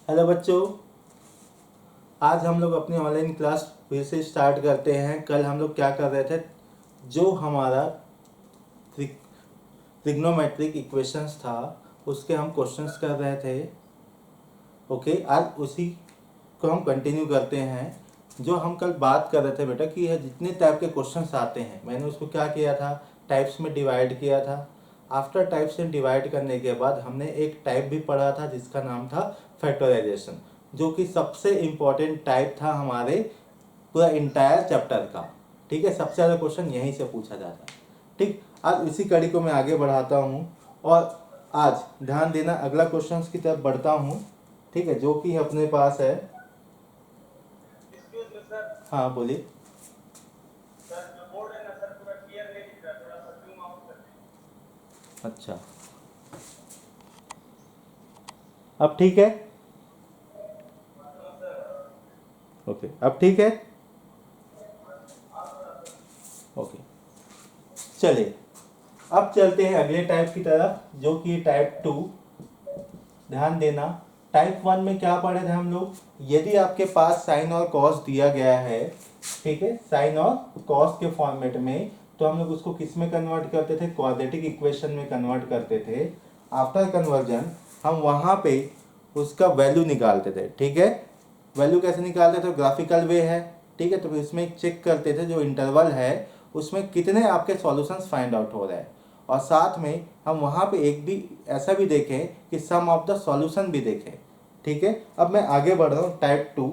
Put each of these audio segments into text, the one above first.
Hello बच्चों, आज हम लोग अपनी ऑनलाइन क्लास फिर से स्टार्ट करते हैं। कल हम लोग क्या कर रहे थे, जो हमारा ट्रिग्नोमेट्रिक इक्वेशंस था उसके हम क्वेश्चंस कर रहे थे। ओके, आज उसी को हम कंटिन्यू करते हैं। जो हम कल बात कर रहे थे बेटा कि यह जितने टाइप के क्वेश्चंस आते हैं, मैंने उसको क्या किया था, टाइप्स में डिवाइड किया था। आफ्टर टाइप्स में डिवाइड करने के बाद हमने एक टाइप भी पढ़ा था जिसका नाम था फैक्टराइजेशन, जो कि सबसे इम्पोर्टेंट टाइप था हमारे पूरा इंटायर चैप्टर का। ठीक है, सबसे ज़्यादा क्वेश्चन यहीं से पूछा जाता है। ठीक, आज इसी कड़ी को मैं आगे बढ़ाता हूँ और आज ध्यान देना, अगला क्वेश्चन की तरफ बढ़ता हूँ। ठीक है, जो कि अपने पास है। हाँ बोलिए। अच्छा, अब ठीक है। ओके, अब ठीक है। ओके, चलिए अब चलते हैं अगले टाइप की तरफ, जो कि टाइप 2। ध्यान देना, टाइप 1 में क्या पढ़े थे हम लोग। यदि आपके पास साइन और कॉस दिया गया है, ठीक है, साइन और कॉस के फॉर्मेट में, तो हम लोग उसको किस में कन्वर्ट करते थे, क्वाड्रेटिक इक्वेशन में कन्वर्ट करते थे। आफ्टर कन्वर्जन हम वहाँ पे उसका वैल्यू निकालते थे। ठीक है, वैल्यू कैसे निकालते थे, ग्राफिकल वे है। ठीक है, तो इसमें चेक करते थे जो इंटरवल है उसमें कितने आपके सॉल्यूशंस फाइंड आउट हो रहे हैं, और साथ में हम वहाँ पे एक भी ऐसा भी देखें कि सम ऑफ द सॉल्यूशन भी देखें। ठीक है, अब मैं आगे बढ़ रहा हूँ टाइप 2।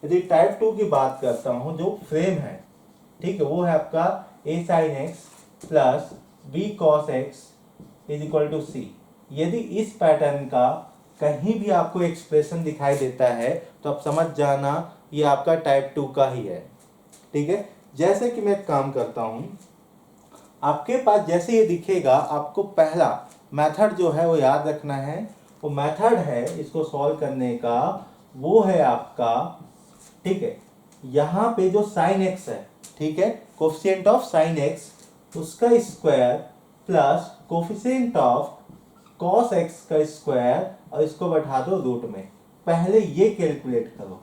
यदि टाइप 2 की बात करता हूँ, जो फ्रेम है, ठीक है, वो है आपका a sin x plus b cos x is equal to C. यदि इस पैटर्न का कहीं भी आपको एक्सप्रेशन दिखाई देता है तो आप समझ जाना ये आपका टाइप 2 का ही है। ठीक है, जैसे कि मैं काम करता हूं, आपके पास जैसे ये दिखेगा, आपको पहला मेथड जो है वो याद रखना है। वो मेथड है इसको सॉल्व करने का, वो है आपका, ठीक है, यहाँ पे जो साइन एक्स है, ठीक है, कोफिशिएंट ऑफ साइन एक्स उसका square plus coefficient of cos x का स्क्वायर, और इसको बैठा दो रूट में। पहले ये कैलकुलेट करो।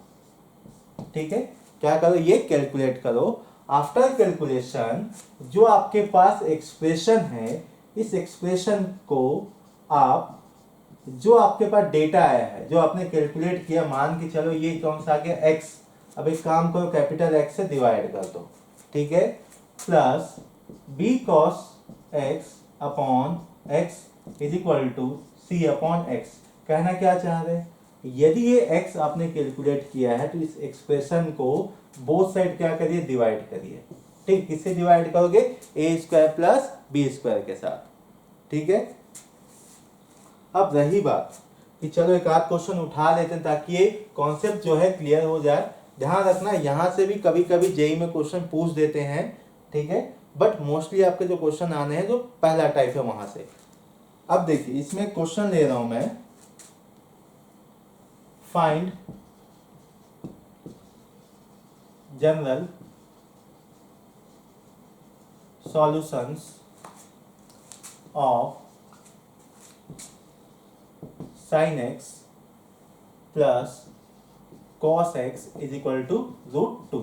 ठीक है, क्या करो, ये कैलकुलेट करो। आफ्टर कैलकुलेशन जो आपके पास एक्सप्रेशन है, इस एक्सप्रेशन को आप, जो आपके पास डेटा आया है, जो आपने कैलकुलेट किया, मान के चलो ये कौन सा आ गया, एक्स। अब एक काम करो, कैपिटल एक्स से डिवाइड कर दो। ठीक है, plus b cos x upon x is equal to c upon x. कहना क्या चाह रहे हैं, यदि ये x आपने कैलकुलेट किया है तो इस एक्सप्रेशन को बोथ साइड क्या करिए, डिवाइड करिए। ठीक, किससे डिवाइड करोगे, ए स्क्वायर प्लस बी स्क्वायर के साथ। ठीक है, अब रही बात कि चलो एक आध क्वेश्चन उठा लेते हैं ताकि ये कॉन्सेप्ट जो है क्लियर हो जाए। ध्यान रखना, यहां से भी कभी कभी जेई में क्वेश्चन पूछ देते हैं। ठीक है, बट मोस्टली आपके जो क्वेश्चन आने हैं जो पहला टाइप है वहां से। अब देखिए, इसमें क्वेश्चन ले रहा हूं मैं, find general solutions of sin x plus cos x is equal to √2।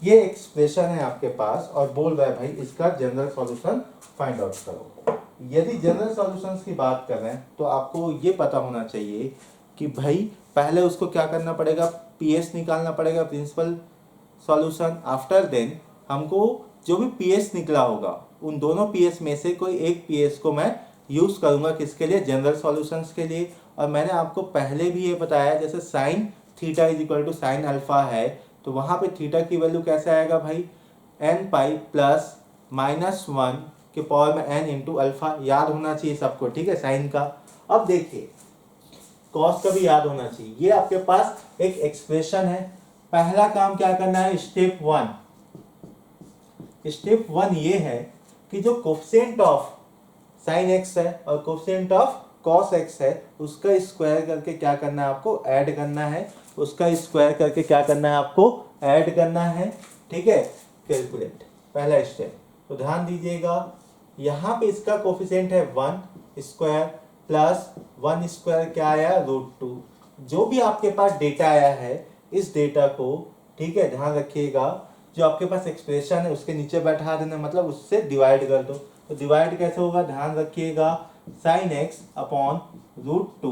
ये एक्सप्रेशन है आपके पास और बोल रहा है भाई इसका जनरल सॉल्यूशन फाइंड आउट करो। यदि जनरल सॉल्यूशंस की बात कर रहे हैं तो आपको ये पता होना चाहिए कि भाई पहले उसको क्या करना पड़ेगा, पीएस निकालना पड़ेगा, प्रिंसिपल सॉल्यूशन। आफ्टर देन हमको जो भी पीएस निकला होगा उन दोनों पीएस में से कोई एक पीएस को मैं यूज करूंगा, किसके लिए, जनरल सॉल्यूशंस के लिए। और मैंने आपको पहले भी ये बताया, जैसे sine theta is equal to sine alpha है, तो वहां पे थीटा की वैल्यू कैसे आएगा भाई, एन पाई प्लस -1 के पावर में एन इंटू अल्फा। याद होना चाहिए सबको, ठीक है, साइन का। अब देखिए कॉस का भी याद होना चाहिए। ये आपके पास एक एक्सप्रेशन है। पहला काम क्या करना है, स्टेप 1 ये है कि जो कोफिशिएंट ऑफ साइन एक्स है और कोफिशिएंट ऑफ कॉस एक्स है उसका स्क्वायर करके क्या करना है आपको, ऐड करना है। उसका स्क्वायर करके क्या करना है आपको, ऐड करना है। ठीक है, कैलकुलेट पहला स्टेप। तो ध्यान दीजिएगा, यहाँ पे इसका कोफिशिएंट है 1 स्क्वायर प्लस 1 स्क्वायर क्या आया, √2। जो भी आपके पास डेटा आया है इस डेटा को, ठीक है, ध्यान रखिएगा, जो आपके पास एक्सप्रेशन है उसके नीचे बैठा देना, मतलब उससे डिवाइड कर दो। तो डिवाइड कैसे होगा, ध्यान रखिएगा, sine x upon root two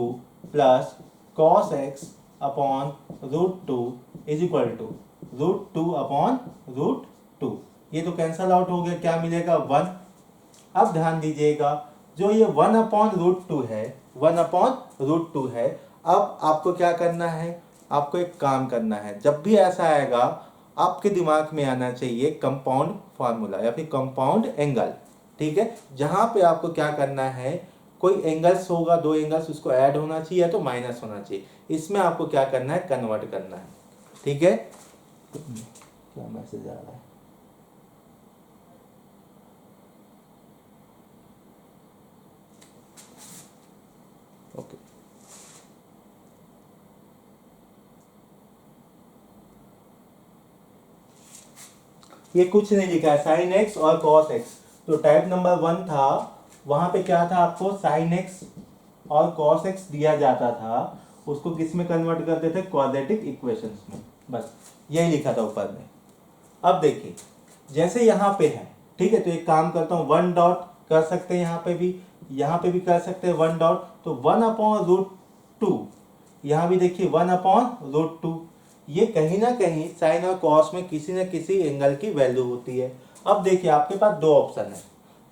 plus cos x upon root two is equal to root two upon root two. ये तो कैंसल आउट हो गया, क्या मिलेगा, 1। अब ध्यान दीजिएगा, जो ये 1/√2 है, 1/√2 है। अब आपको क्या करना है, आपको एक काम करना है, जब भी ऐसा आएगा आपके दिमाग में आना चाहिए कंपाउंड फार्मूला या फिर कंपाउंड एंगल, ठीक है। जहां पे आपको क्या करना है, कोई एंगल्स होगा, दो एंगल्स, उसको ऐड होना चाहिए या तो माइनस होना चाहिए, इसमें आपको क्या करना है, कन्वर्ट करना है, ठीक है। क्या मैसेज आ रहा है, ओके। ये कुछ नहीं लिखा है, साइन एक्स और कॉस एक्स। तो टाइप नंबर 1 था, वहां पे क्या था, आपको साइन एक्स और कॉस एक्स दिया जाता था, उसको किस में कन्वर्ट करते थे, क्वाड्रेटिक इक्वेशंस में, बस यही लिखा था ऊपर में। अब देखिए, जैसे यहाँ पे है, ठीक है, तो एक काम करता हूँ, 1 डॉट कर सकते हैं, यहाँ पे भी कर सकते हैं 1 डॉट। तो 1/√2, यहाँ भी देखिए 1/√2, ये कहीं ना कहीं साइन और कॉस में किसी न किसी एंगल की वैल्यू होती है। अब देखिए आपके पास दो ऑप्शन है,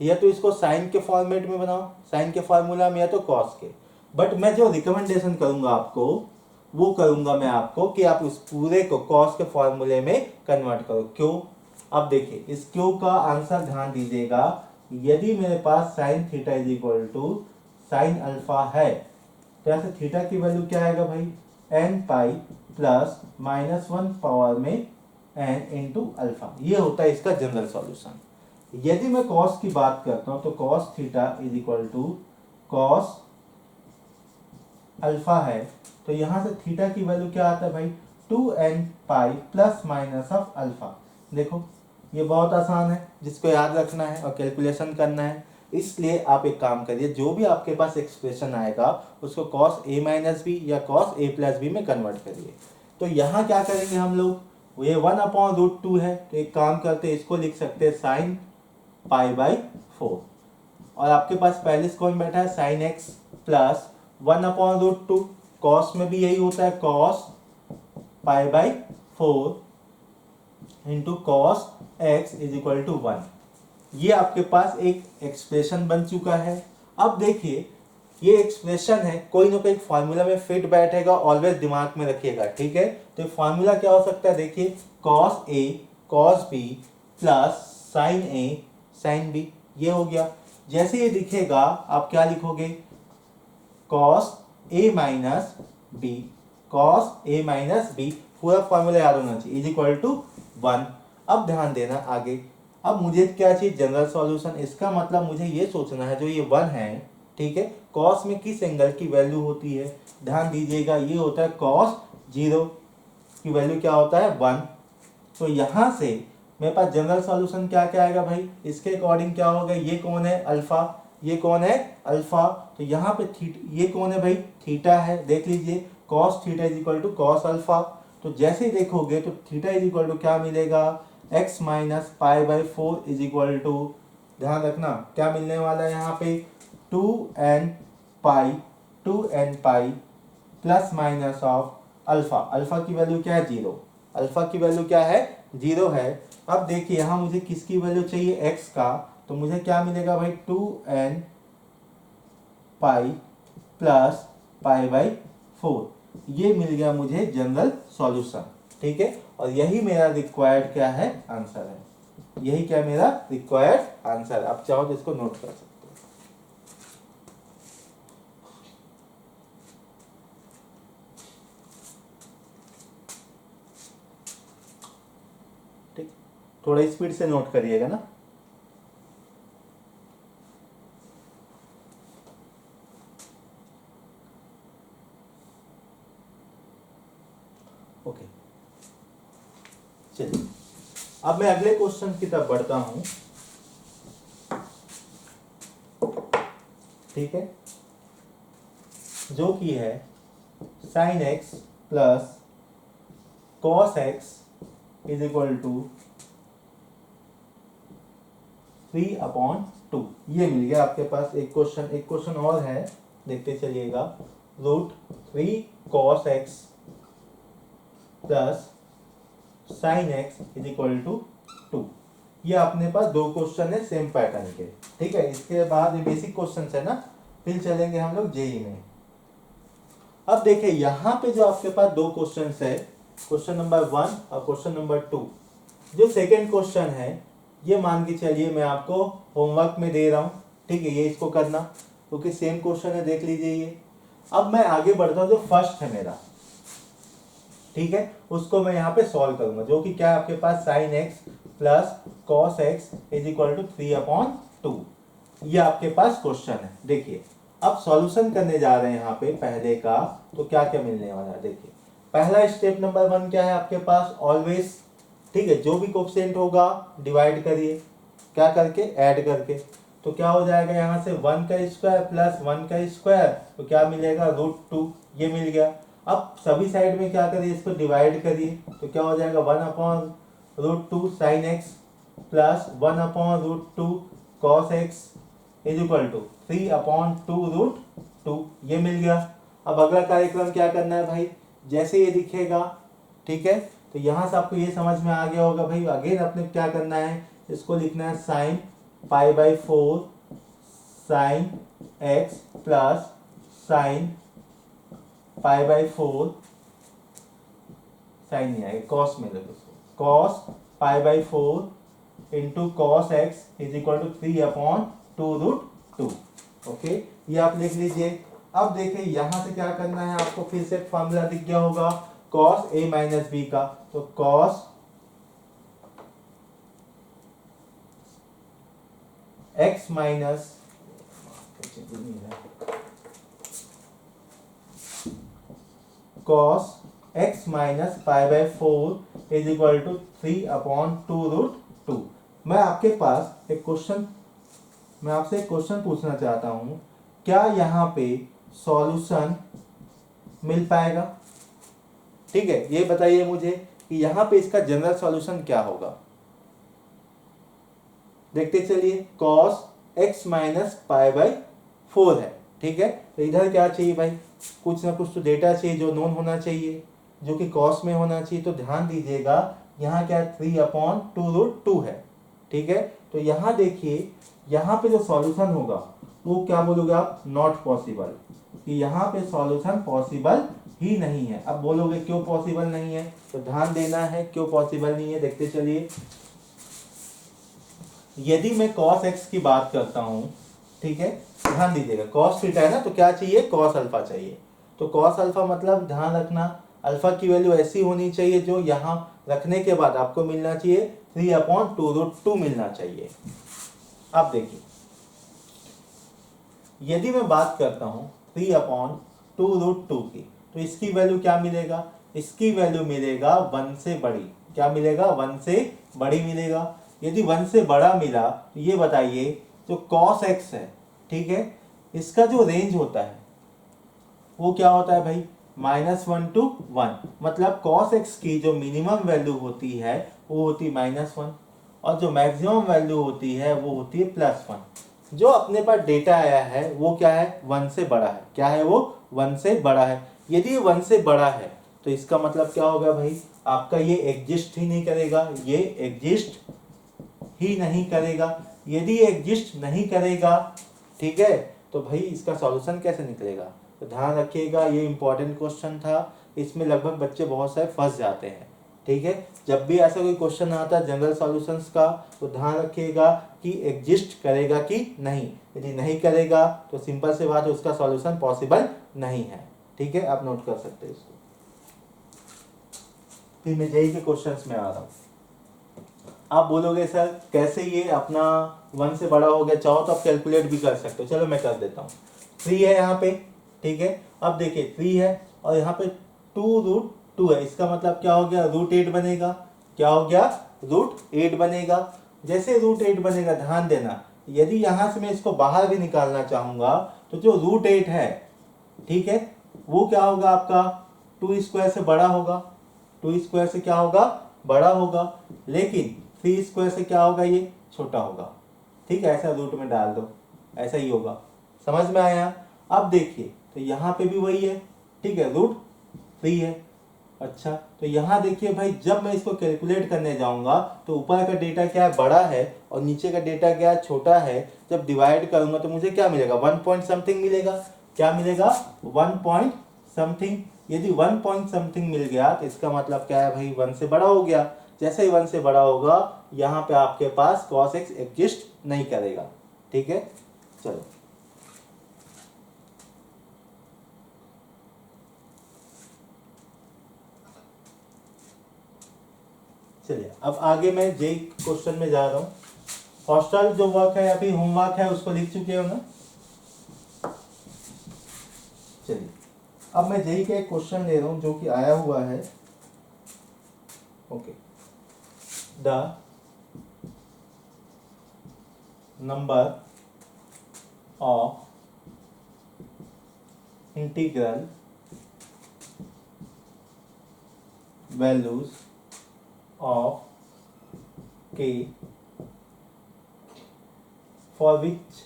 या तो इसको साइन के फॉर्मेट में बनाओ, साइन के फॉर्मूला में, या तो कॉस के। बट मैं जो रिकमेंडेशन करूंगा आपको, वो करूंगा मैं आपको कि आप उस पूरे को कॉस के फॉर्मूले में कन्वर्ट करो। क्यों, अब देखिए इस क्यू का आंसर ध्यान दीजिएगा, यदि मेरे पास sine theta is equal to sine alpha है, तो ऐसे थीटा की वैल्यू क्या आएगा भाई, एन पाई प्लस -1 पावर में एन इंटू अल्फा, ये होता है इसका जनरल सॉल्यूशन। यदि मैं कॉस की बात करता हूं तो cos theta is equal to cos alpha है, तो यहां से थीटा की वैल्यू क्या आता है भाई, 2n pi plus minus of alpha. देखो ये बहुत आसान है, जिसको याद रखना है और कैलकुलेशन करना है। इसलिए आप एक काम करिए, जो भी आपके पास एक्सप्रेशन आएगा उसको कॉस a माइनस बी या कॉस a प्लस बी में कन्वर्ट करिए। तो यहाँ क्या करेंगे हम लोग, ये 1/√2 है, तो एक काम करते हैं, इसको लिख सकते हैं साइन π/4, और आपके पास पहले से कौन बैठा है, साइन एक्स प्लस 1/√2, कॉस में भी यही होता है, cos π/4 into cos x is equal to 1। ये आपके पास एक एक्सप्रेशन बन चुका है। अब देखिए ये एक्सप्रेशन है, कोई ना कोई फॉर्मूला में फिट बैठेगा, ऑलवेज दिमाग में रखिएगा, ठीक है। तो फॉर्मूला क्या हो सकता है, देखिए cos A cos B plus sign A sine B, ये हो गया। जैसे ये दिखेगा आप क्या लिखोगे, cos A minus B, cos A minus B, पूरा फॉर्मूला याद होना चाहिए, इज इक्वल टू 1। अब ध्यान देना आगे, अब मुझे क्या चाहिए, जनरल सॉल्यूशन। इसका मतलब मुझे ये सोचना है, जो ये 1 है, ठीक है, कॉस में किस एंगल की वैल्यू होती है, ध्यान दीजिएगा, ये होता है कॉस 0 की वैल्यू क्या होता है, 1। तो यहां से मेरे पास जनरल सॉल्यूशन क्या क्या आएगा भाई, इसके अकॉर्डिंग क्या होगा, ये कौन है, अल्फा, ये कौन है, अल्फा। तो यहाँ पे ये कौन है भाई, थीटा है, देख लीजिए, cos theta is equal to cos alpha. तो जैसे ही देखोगे तो थीटा इज इक्वल टू क्या मिलेगा, x minus π/4 is equal to, ध्यान रखना क्या मिलने वाला है यहाँ पे, 2n pi plus minus of alpha. Alpha की वैल्यू क्या है, 0, अल्फा की वैल्यू क्या है, 0 है। अब देखिए यहाँ मुझे किसकी वैल्यू चाहिए, x का, तो मुझे क्या मिलेगा भाई, 2n पाई प्लस π/4, ये मिल गया मुझे जनरल सॉल्यूशन, ठीक है। और यही मेरा रिक्वायर्ड क्या है, आंसर है, यही क्या मेरा रिक्वायर्ड आंसर है। आप चाहो तो इसको नोट कर सकते हो। ठीक, थोड़ा स्पीड से नोट करिएगा ना। ओके, चलिए अब मैं अगले क्वेश्चन की तरफ बढ़ता हूं, ठीक है, जो कि है sine x plus cos x is equal to 3/2। ये मिल गया आपके पास। एक क्वेश्चन और है, देखते चलिएगा। √3 cos x plus sine x is equal to 2। ये अपने पास दो क्वेश्चन है सेम पैटर्न के, ठीक है। इसके बाद ये बेसिक क्वेश्चन है ना, फिर चलेंगे हम लोग जेई में। अब देखिए यहाँ पे जो आपके पास दो क्वेश्चन है, क्वेश्चन नंबर 1 और क्वेश्चन नंबर 2। जो सेकेंड क्वेश्चन है ये मान के चलिए मैं आपको होमवर्क में दे रहा हूँ, ठीक है। ये इसको करना, क्योंकि सेम क्वेश्चन है, देख लीजिए ये। अब मैं आगे बढ़ता हूँ, जो फर्स्ट है मेरा, ठीक है, उसको मैं यहाँ पे सॉल्व करूंगा, जो कि क्या है आपके पास sine x plus cos x is equal to 3/2। ये आपके पास क्वेश्चन है। देखिए अब सॉल्यूशन करने जा रहे हैं यहाँ पे पहले का, तो क्या क्या मिलने वाला है। देखिए पहला स्टेप नंबर 1 क्या है आपके पास, ऑलवेज, ठीक है, जो भी कोफिशिएंट होगा डिवाइड करिए, क्या करके, ऐड करके। तो क्या हो जाएगा यहाँ से 1 का स्क्वायर प्लस 1 का स्क्वायर, तो क्या मिलेगा, √2। ये मिल गया। अब सभी साइड में क्या करिए, इसको डिवाइड करिए, तो क्या हो जाएगा 1/√2 sine x plus 1/√2 cos x is equal to 3/2√2। ये मिल गया। अब अगला कार्यक्रम क्या करना है भाई, जैसे ये दिखेगा, ठीक है, तो यहाँ से आपको ये समझ में आ गया होगा भाई। अगेन अपने क्या करना है, इसको लिखना है sine π/4 sine x plus sine π/4 sine नहीं आएगा, कॉस में देखो, cos π/4 into cos x is equal to 3/2√2। Okay, ये आप लिख लीजिए। अब देखिए यहां से क्या करना है आपको, फिर से फॉर्मूला दिख गया होगा cos a माइनस बी का, तो cos x minus cos x minus π/4 is equal to 3/2√2। मैं आपसे एक क्वेश्चन पूछना चाहता हूं, क्या यहाँ पे सॉल्यूशन मिल पाएगा, ठीक है। ये बताइए मुझे कि यहाँ पे इसका जनरल सॉल्यूशन क्या होगा। देखते चलिए, cos x माइनस π/4 है, ठीक है। तो इधर क्या चाहिए भाई, कुछ ना कुछ तो डेटा चाहिए जो नोन होना चाहिए, जो कि cos में होना चाहिए। तो ध्यान दीजिएगा यहाँ क्या 3/2√2 है, ठीक है। तो यहाँ देखिए, यहाँ पे जो सॉल्यूशन होगा वो क्या बोलोगे आप, नॉट पॉसिबल, कि यहाँ पे सॉल्यूशन पॉसिबल ही नहीं है। अब बोलोगे क्यों पॉसिबल नहीं है, तो ध्यान देना है क्यों पॉसिबल नहीं है। देखते चलिए, यदि मैं cos x की बात करता हूं, ठीक है, ध्यान दीजिएगा, cos थीटा है ना, तो क्या चाहिए, cos अल्फा चाहिए। तो cos अल्फा मतलब ध्यान रखना, अल्फा की वैल्यू ऐसी होनी चाहिए जो यहाँ रखने के बाद आपको मिलना चाहिए 3/2√2 मिलना चाहिए। अब देखिए, यदि मैं बात करता हूं 3/2√2 की, तो इसकी वैल्यू क्या मिलेगा, इसकी वैल्यू मिलेगा 1 से बड़ी। क्या मिलेगा, 1 से बड़ी मिलेगा। यदि 1 से बड़ा मिला तो ये बताइए, जो cos x है, ठीक है, इसका जो रेंज होता है वो क्या होता है भाई, -1 to 1। मतलब cos x की जो मिनिमम वैल्यू होती है वो होती है -1, और जो मैक्सिमम वैल्यू होती है वो होती है +1। जो अपने पास डेटा आया है वो क्या है, 1 से बड़ा है। क्या है वो, 1 से बड़ा है। यदि ये 1 से बड़ा है तो इसका मतलब क्या होगा भाई, आपका ये एग्जिस्ट ही नहीं करेगा, ये एग्जिस्ट ही नहीं करेगा। यदि ये एग्जिस्ट नहीं करेगा, ठीक है, तो भाई इसका सॉल्यूशन कैसे निकलेगा। तो ध्यान रखिएगा, ये इंपॉर्टेंट क्वेश्चन था, इसमें लगभग बच्चे बहुत सारे फंस जाते हैं, ठीक है। जब भी ऐसा कोई क्वेश्चन आता है जनरल सॉल्यूशंस का, तो ध्यान रखिएगा कि एग्जिस्ट करेगा कि नहीं। यदि नहीं करेगा तो सिंपल से बात है, उसका सॉल्यूशन पॉसिबल नहीं है, ठीक है। आप नोट कर सकते हैं इसको। फिर मैं जेई के क्वेश्चंस में आ रहा हूँ। आप बोलोगे सर कैसे ये अपना 1 से बड़ा हो गया, चाहो तो आप कैलकुलेट भी कर सकते हो। चलो मैं कर देता हूँ। 3 है यहाँ पे, ठीक है। अब देखिए 3 है और यहाँ पे 2√2 है, इसका मतलब क्या हो गया, √8 बनेगा। क्या हो गया, √8 बनेगा। जैसे √8 बनेगा, ध्यान देना, यदि यहाँ से मैं इसको बाहर भी निकालना चाहूंगा तो जो √8 है, ठीक है, वो क्या होगा आपका 2 स्क्वायर से बड़ा होगा, 2 स्क्वायर से क्या होगा बड़ा होगा, लेकिन 3 स्क्वायर से क्या होगा ये छोटा होगा। ठीक है, ऐसा रूट में डाल दो, ऐसा ही होगा। समझ में आया? अब देखिए तो यहाँ पे भी वही है, ठीक है, रूट 3 है। अच्छा, तो यहाँ देखिए भाई, जब मैं इसको कैलकुलेट करने जाऊंगा तो ऊपर का डेटा क्या है बड़ा है और नीचे का डेटा क्या है छोटा है। जब डिवाइड करूंगा तो मुझे क्या मिलेगा 1 पॉइंट समथिंग मिलेगा। क्या मिलेगा 1 पॉइंट समथिंग। यदि 1 पॉइंट समथिंग मिल गया तो इसका मतलब क्या है भाई 1 से बड़ा हो गया। जैसे ही 1 से बड़ा होगा यहाँ पे आपके पास cos x एग्जिस्ट नहीं करेगा। ठीक है, चलो चलिए अब आगे मैं जे क्वेश्चन में जा रहा हूँ। हॉस्टल जो वर्क है अभी होमवर्क है उसको लिख चुके हो ना। चलिए अब मैं जेई का एक क्वेश्चन ले रहा हूँ जो कि आया हुआ है। Okay, the number of integral values of k for which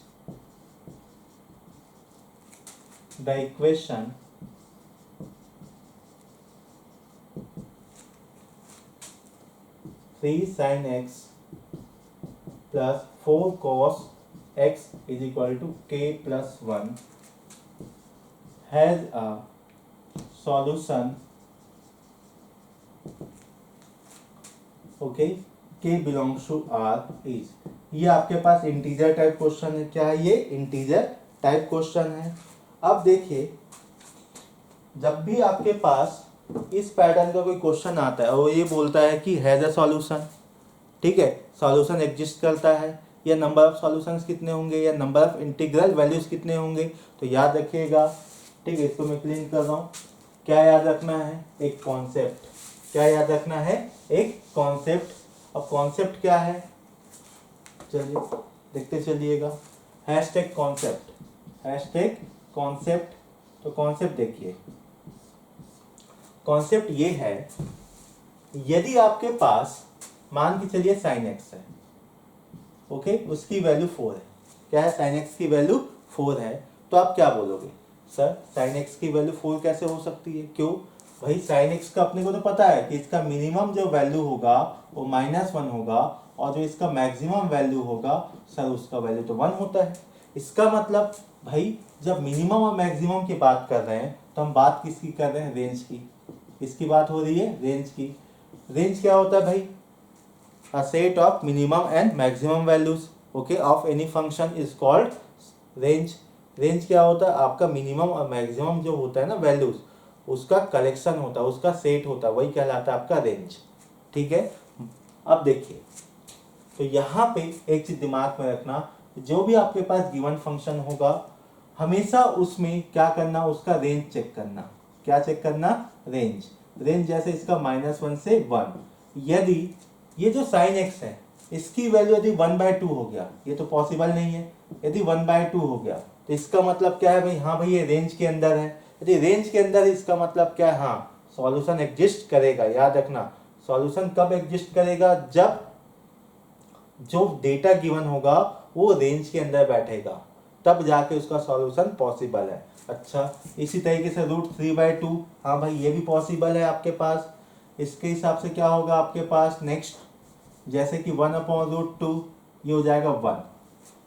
the equation 3 sin x plus 4 cos x is equal to k plus 1 has a solution, okay, k belongs to R is। ये आपके पास integer type question है। क्या है ये? Integer type question है। अब देखिए जब भी आपके पास इस पैटर्न का कोई क्वेश्चन आता है और ये बोलता है कि हैज अ सॉल्यूशन, ठीक है, सॉल्यूशन एग्जिस्ट करता है, या नंबर ऑफ सॉल्यूशंस कितने होंगे, या नंबर ऑफ इंटीग्रल वैल्यूज कितने होंगे, तो याद रखिएगा। ठीक है, इसको मैं क्लीन कर रहा हूँ। क्या याद रखना है? एक कॉन्सेप्ट। क्या याद रखना है? एक कॉन्सेप्ट। अब कॉन्सेप्ट क्या है चलिए देखते चलिएगा। Hashtag concept, hashtag concept. तो कॉन्सेप्ट देखिए, कॉन्सेप्ट ये है, यदि आपके पास मान के चलिए साइन एक्स है, ओके, उसकी वैल्यू 4 है। क्या है? साइन एक्स की वैल्यू 4 है। तो आप क्या बोलोगे? सर साइन एक्स की वैल्यू 4 कैसे हो सकती है? क्यों भाई? साइन एक्स का अपने को तो पता है कि इसका मिनिमम जो वैल्यू होगा वो -1 होगा और जो इसका मैक्सिमम वैल्यू होगा सर उसका वैल्यू तो 1 होता है। इसका मतलब भाई जब मिनिमम और मैक्सिमम की बात कर रहे हैं तो हम बात किसकी कर रहे हैं? रेंज की। इसकी बात हो रही है रेंज की। रेंज क्या होता है भाई? A set of minimum and maximum values, okay, of any function is called range। Range क्या होता है? आपका मिनिमम और मैक्सिमम जो होता है ना वैल्यूज, उसका कलेक्शन होता है, उसका सेट होता है, वही कहलाता है आपका रेंज। ठीक है, अब देखिए तो यहाँ पे एक चीज दिमाग में रखना, जो भी आपके पास गिवन फंक्शन होगा हमेशा उसमें क्या करना? उसका रेंज चेक करना। क्या चेक करना? रेंज। रेंज जैसे इसका -1 से 1, यदि ये जो साइन एक्स है इसकी वैल्यू यदि 1/2 हो गया, ये तो पॉसिबल नहीं है, यदि 1/2 हो गया तो इसका मतलब क्या है भाई? हाँ भाई ये रेंज के अंदर है। यदि रेंज के अंदर है इसका मतलब क्या है? हाँ सॉल्यूशन एग्जिस्ट करेगा। याद रखना, सॉल्यूशन कब एग्जिस्ट करेगा? जब जो डेटा गिवन होगा वो रेंज के अंदर बैठेगा, तब जाके उसका सॉल्यूशन पॉसिबल है। अच्छा, इसी तरीके से √3/2, हाँ भाई ये भी पॉसिबल है आपके पास। इसके हिसाब से क्या होगा आपके पास? नेक्स्ट जैसे कि 1/√2 ये हो जाएगा 1।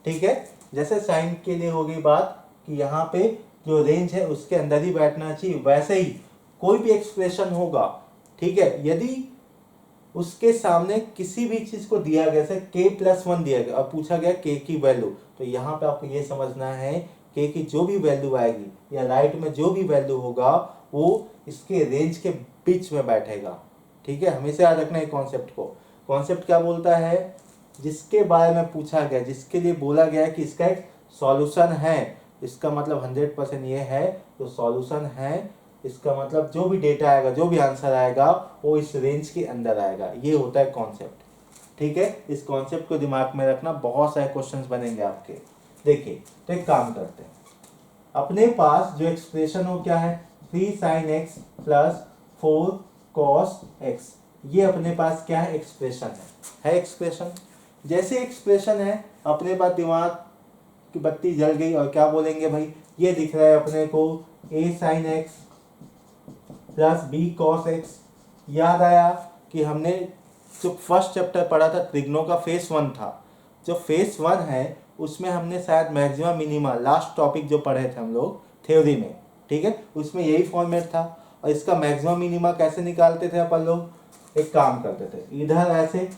ठीक है, जैसे साइन के लिए हो गई बात कि यहाँ पे जो रेंज है उसके अंदर ही बैठना चाहिए, वैसे ही कोई भी एक्सप्रेशन होगा, ठीक है, यदि उसके सामने किसी भी चीज को दिया गया, जैसे k+1 दिया गया, अब पूछा गया k की वैल्यू, तो यहाँ पे आपको ये समझना है k की जो भी वैल्यू आएगी या राइट में जो भी वैल्यू होगा वो इसके रेंज के बीच में बैठेगा। ठीक है, हमेशा याद रखना है कॉन्सेप्ट को। कॉन्सेप्ट क्या बोलता है? जिसके बारे में पूछा गया, जिसके लिए बोला गया है कि इसका एक सॉल्यूशन है, इसका मतलब 100% ये है तो सॉल्यूशन है, इसका मतलब जो भी डेटा आएगा, जो भी आंसर आएगा वो इस रेंज के अंदर आएगा। ये होता है कॉन्सेप्ट। ठीक है, इस कॉन्सेप्ट को दिमाग में रखना, बहुत सारे क्वेश्चंस बनेंगे आपके। देखिए तो एक काम करते हैं, अपने पास जो एक्सप्रेशन हो क्या है? 3 sin x plus 4 cos x। ये अपने पास क्या है, एक्सप्रेशन है एक्सप्रेशन। जैसे एक्सप्रेशन है अपने पास दिमाग की बत्ती जल गई और क्या बोलेंगे भाई, ये दिख रहा है अपने को a sin x plus b cos x। याद आया कि हमने जो फर्स्ट चैप्टर पढ़ा था त्रिग्नों का फेस 1 था, जो फेस 1 है उसमें हमने शायद मैक्सिमा मिनिमा लास्ट टॉपिक जो पढ़े थे हम लोग थ्योरी में, ठीक है, उसमें यही फॉर्मेट था। और इसका मैक्सिमा मिनिमा कैसे निकालते थे अपन लोग, एक काम करते थे, इधर ऐसे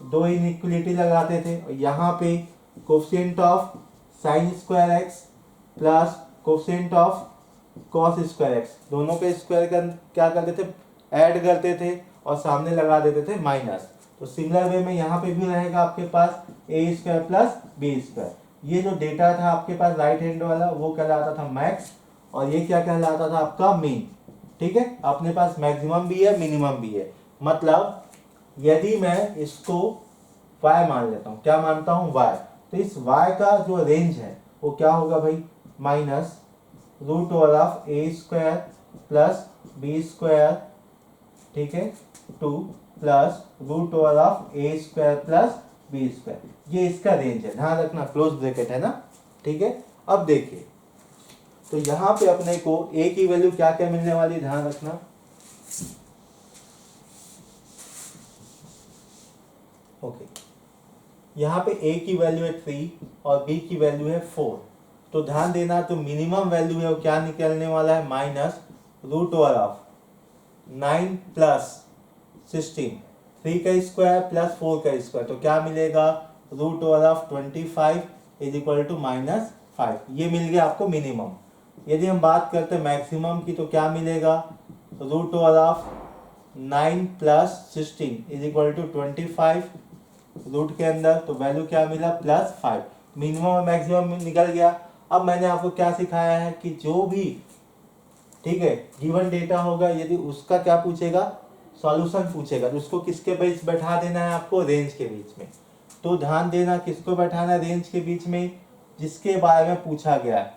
दो इनइक्वलिटी लगाते थे और यहाँ पे coefficient of sine square x plus coefficient of cos square x, दोनों के स्क्वायर का क्या करते थे, ऐड करते थे और सामने लगा देते थे माइनस। तो सिमिलर वे में यहाँ पे भी रहेगा आपके पास ए स्क्वायर प्लस बी स्क्वायर। ये जो डेटा था आपके पास राइट हैंड वाला वो कहलाता था मैक्स और ये क्या कहलाता था आपका मीन। ठीक है, अपने पास मैक्सिमम भी है मिनिमम भी है। मतलब यदि मैं इसको y मान लेता हूँ, क्या मानता हूँ y, तो इस y का जो रेंज है वो क्या होगा भाई, minus root over of a square plus b square, ठीक है, 2 प्लस root over of a square plus b square, ये इसका रेंज है। ध्यान रखना क्लोज ब्रैकेट है ना, ठीक है। अब देखिए तो यहाँ पे अपने को a की वैल्यू क्या क्या मिलने वाली, ध्यान रखना, ओके यहाँ पे a की वैल्यू है 3 और b की वैल्यू है 4। तो ध्यान देना तो मिनिमम वैल्यू है वो क्या निकलने वाला है, minus root over of 9 plus 16, 3 का स्क्वायर प्लस 4 का स्क्वायर, तो क्या मिलेगा, root over of 25 is equal to minus 5। ये मिल गया आपको मिनिमम। यदि हम बात करते हैं मैक्सिमम की तो क्या मिलेगा, root over of 9 plus 16 is equal to 25 root के अंदर, तो वैल्यू क्या मिला, प्लस 5। मिनिमम और मैक्सिमम निकल गया। अब मैंने आपको क्या सिखाया है कि जो भी, ठीक है, गिवन डेटा होगा यदि उसका क्या पूछेगा, सॉल्यूशन पूछेगा, तो उसको किसके बीच बैठा देना है आपको, रेंज के बीच में। तो ध्यान देना किसको बैठाना है रेंज के बीच में, जिसके बारे में पूछा गया है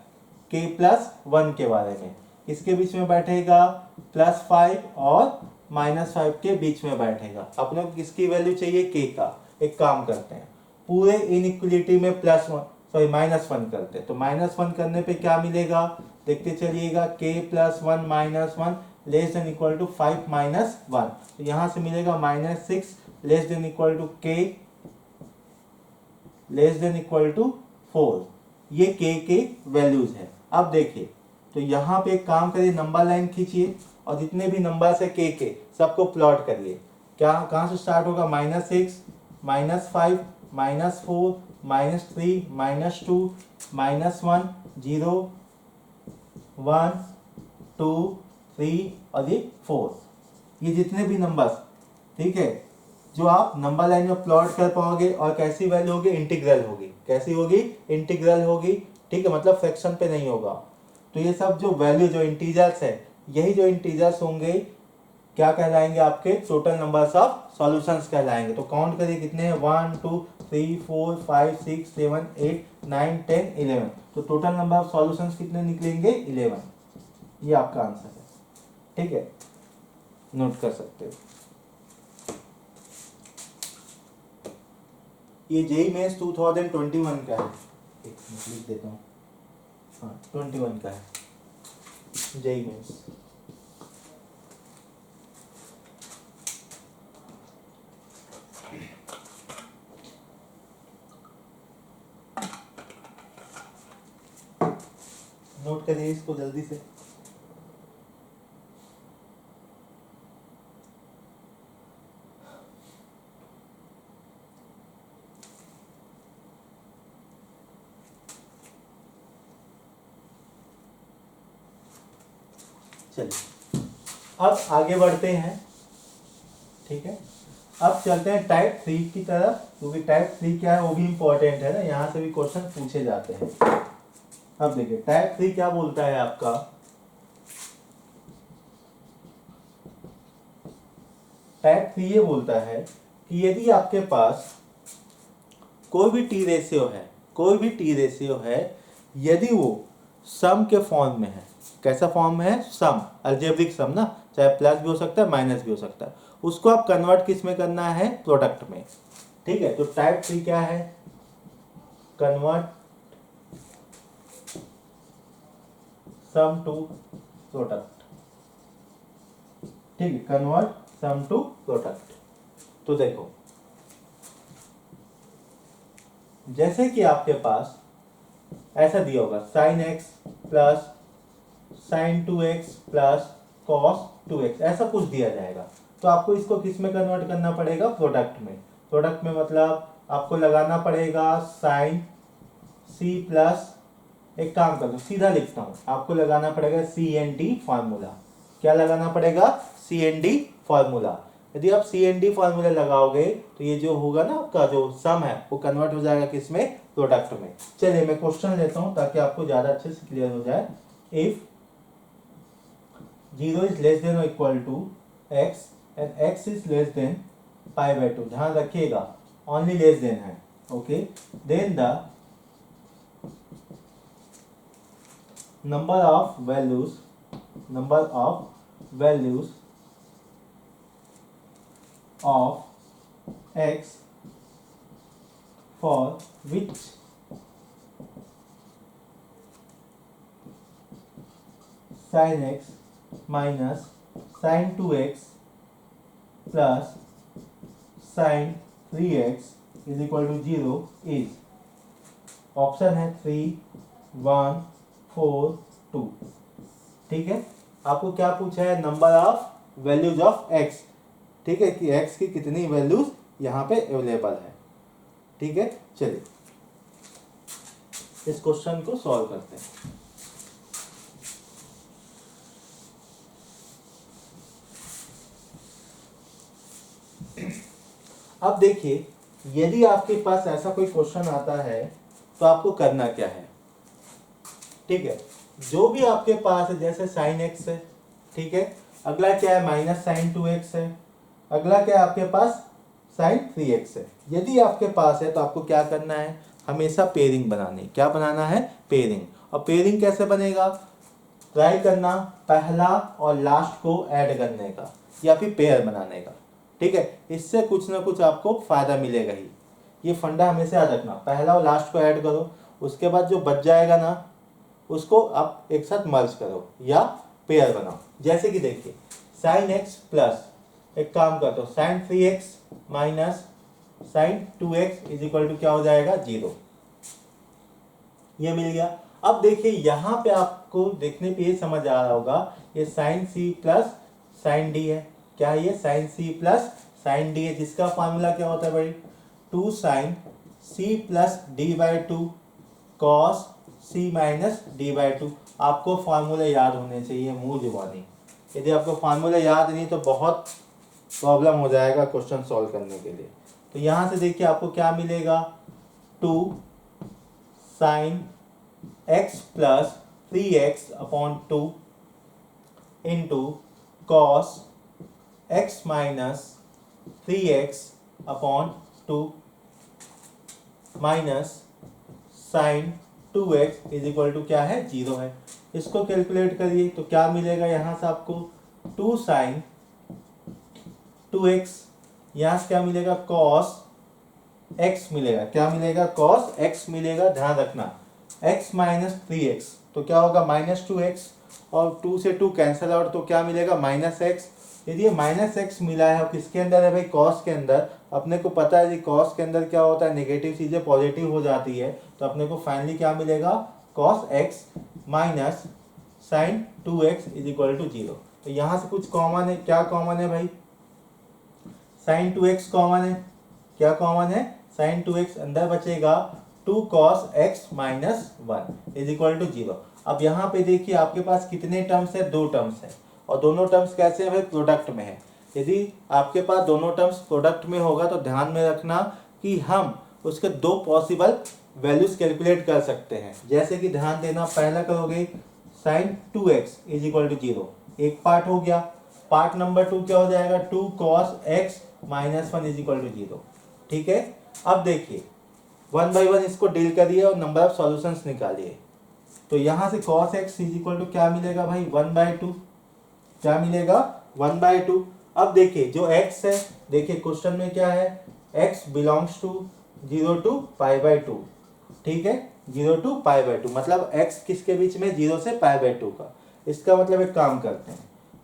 k प्लस 1 के बारे में, इसके बीच में बैठेगा प्लस 5 और माइनस 5 के बीच में बैठेगा। अपने को किसकी वैल्यू चाहिए, k का। एक काम करते हैं, पूरे इनइक्वलिटी में प्लस 1 सॉरी माइनस 1 करते हैं, तो माइनस 1 करने पे क्या मिलेगा, देखते चलिएगा, k plus 1 minus 1 less than equal to 5 minus 1, तो यहाँ से मिलेगा minus 6 less than equal to k less than equal to 4। ये k के वैल्यूज है। अब देखिए तो यहाँ पे एक काम करिए, नंबर लाइन खींचिए और जितने भी नंबर है k के सबको प्लॉट करिए। क्या कहाँ से स्टार्ट होगा, minus 6 minus 5 minus 4 minus 3 minus 2 minus 1 0 1 2 3 और ये 4, ये जितने भी नंबर्स, ठीक है, जो आप नंबर लाइन में प्लॉट कर पाओगे और कैसी वैल्यू होगी, इंटीग्रल होगी। कैसी होगी, इंटीग्रल होगी, ठीक है, मतलब फ्रैक्शन पे नहीं होगा। तो ये सब जो वैल्यू जो इंटीजर्स है, यही जो इंटीजर्स होंगे क्या कहलाएंगे, आपके टोटल नंबर्स ऑफ सॉल्यूशंस कहलाएंगे। तो काउंट करिए कितने हैं, 1 2 3 4 5 6 7 8 9 10 11, तो टोटल नंबर ऑफ सॉल्यूशंस कितने निकलेंगे, 11। ये आपका आंसर है, ठीक है, नोट कर सकते हो। ये जेई मेंस 2021 का है, एक मिनट लिख देता हूँ, हाँ 21 का है जेई मेंस। नोट करिए इसको जल्दी से। चलिए अब आगे बढ़ते हैं, ठीक है। अब चलते हैं टाइप 3 की तरफ, क्योंकि टाइप 3 क्या है वो भी इंपॉर्टेंट है ना, यहाँ से भी क्वेश्चन पूछे जाते हैं। अब देखिए टाइप 3 क्या बोलता है आपका, टाइप 3 ये बोलता है कि यदि आपके पास कोई भी टी रेशियो है, कोई भी टी रेशियो है, यदि वो सम के फॉर्म में है, कैसा फॉर्म है, सम, अलजेब्रिक सम ना, चाहे प्लस भी हो सकता है माइनस भी हो सकता है, उसको आप कन्वर्ट किस में करना है, प्रोडक्ट में। ठीक है, तो टाइप 3 क्या है, कन्वर्ट सम टू प्रोडक्ट। ठीक है, कन्वर्ट सम टू प्रोडक्ट। तो देखो जैसे कि आपके पास ऐसा दिया होगा sine x plus sign 2x plus cos 2x, ऐसा कुछ दिया जाएगा, तो आपको इसको किस में कन्वर्ट करना पड़ेगा, प्रोडक्ट में। प्रोडक्ट में मतलब आपको लगाना पड़ेगा साइन c प्लस, एक काम कर लो सीधा लिखता हूँ, आपको लगाना पड़ेगा CND फार्मूला। क्या लगाना पड़ेगा, CND फार्मूला। यदि आप CND फार्मूला लगाओगे तो ये जो होगा ना आपका जो सम है वो कन्वर्ट हो जाएगा किसमें, प्रोडक्ट में। चलिए मैं क्वेश्चन लेता हूँ ताकि आपको ज्यादा अच्छे से क्लियर हो जाए। If 0 is less than or equal to x and x is less than pi by 2, ध्यान रखिएगा only less than है, okay, then the number of values of x for which sin x minus sin 2x plus sin 3x is equal to 0 is, option है 3, 1, 4, 2। ठीक है, आपको क्या पूछा है, number of values of x। ठीक है, कि x की कितनी वैल्यूज यहाँ पे अवेलेबल है। ठीक है, चलिए इस क्वेश्चन को सॉल्व करते हैं। अब देखिए यदि आपके पास ऐसा कोई क्वेश्चन आता है तो आपको करना क्या है। ठीक है, जो भी आपके पास है, जैसे साइन एक्स है, ठीक है, अगला क्या है, माइनस साइन 2x है, अगला क्या है आपके पास, साइन 3x है। यदि आपके पास है तो आपको क्या करना है, हमेशा पेयरिंग बनानी। क्या बनाना है, पेयरिंग। और पेयरिंग कैसे बनेगा, ट्राई करना पहला और लास्ट को ऐड करने का या फिर पेयर बनाने का। ठीक है, इससे कुछ ना कुछ आपको फायदा मिलेगा ही। ये फंडा हमेशा याद रखना, पहला और लास्ट को ऐड करो, उसके बाद जो बच जाएगा ना उसको आप एक साथ मर्ज करो या पेयर बनाओ। जैसे कि देखिए साइन एक्स प्लस, एक काम करते हो, sine 3x minus sine 2x is equal to क्या हो जाएगा, 0। ये मिल गया। अब देखिए यहाँ पे आपको देखने पे ये समझ आ रहा होगा, ये sine c plus sine d है। क्या है ये, sine c plus sine d है, जिसका फॉर्मूला क्या होता है भाई, 2 sine c plus d by 2 cos c minus d by 2। आपको फार्मूला याद होने चाहिए मुंह जुबानी। यदि आपको फार्मूला याद नहीं तो बहुत प्रॉब्लम हो जाएगा क्वेश्चन सॉल्व करने के लिए। तो यहाँ से देखिए आपको क्या मिलेगा, 2 sine x plus 3x upon 2 into cos x minus 3x upon 2 minus sine 2x is equal to क्या है, 0 है। इसको कैलकुलेट करिए तो क्या मिलेगा, यहाँ से आपको 2 साइन 2x, यहाँ से क्या मिलेगा, कॉस x मिलेगा। क्या मिलेगा, कॉस x मिलेगा। ध्यान रखना x माइनस 3x तो क्या होगा, माइनस 2x, और 2 से 2 कैंसिल आउट तो क्या मिलेगा, माइनस x। यदि ये माइनस एक्स मिला है और किसके अंदर है भाई, कॉस के अंदर, अपने को पता है जी कॉस के अंदर क्या होता है, नेगेटिव चीजें पॉजिटिव हो जाती है, तो अपने को फाइनली क्या मिलेगा, cos x minus sine 2x is equal to 0। तो यहाँ से कुछ कॉमन है, क्या कॉमन है भाई, साइन 2x कॉमन है। क्या कॉमन है, साइन 2x, अंदर बचेगा 2 cos x minus 1 is equal to 0। अब यहाँ पे देखिए आपके पास कितने टर्म्स है, 2 टर्म्स है, और दोनों टर्म्स कैसे हैं भाई, प्रोडक्ट में है। यदि आपके पास दोनों टर्म्स प्रोडक्ट में होगा तो ध्यान में रखना कि हम उसके 2 पॉसिबल वैल्यूज कैलकुलेट कर सकते हैं। जैसे कि ध्यान देना, पहला करोगे sign 2x is equal to 0, एक पार्ट हो गया। पार्ट नंबर 2 क्या हो जाएगा, 2 cos x minus 1 is equal to 0। ठीक है, अब देखिए 1 बाई 1 इसको डील करिए और नंबर ऑफ सॉल्यूशंस निकालिए। तो यहाँ से cos x is equal to क्या मिलेगा भाई 1/2, क्या मिलेगा 1/2। अब देखिए जो x है, देखिए क्वेश्चन में क्या है, x बिलोंग्स टू 0 to π/2, ठीक है 0 to π/2 मतलब x किसके बीच में 0 से π/2 का। इसका मतलब एक काम करते हैं,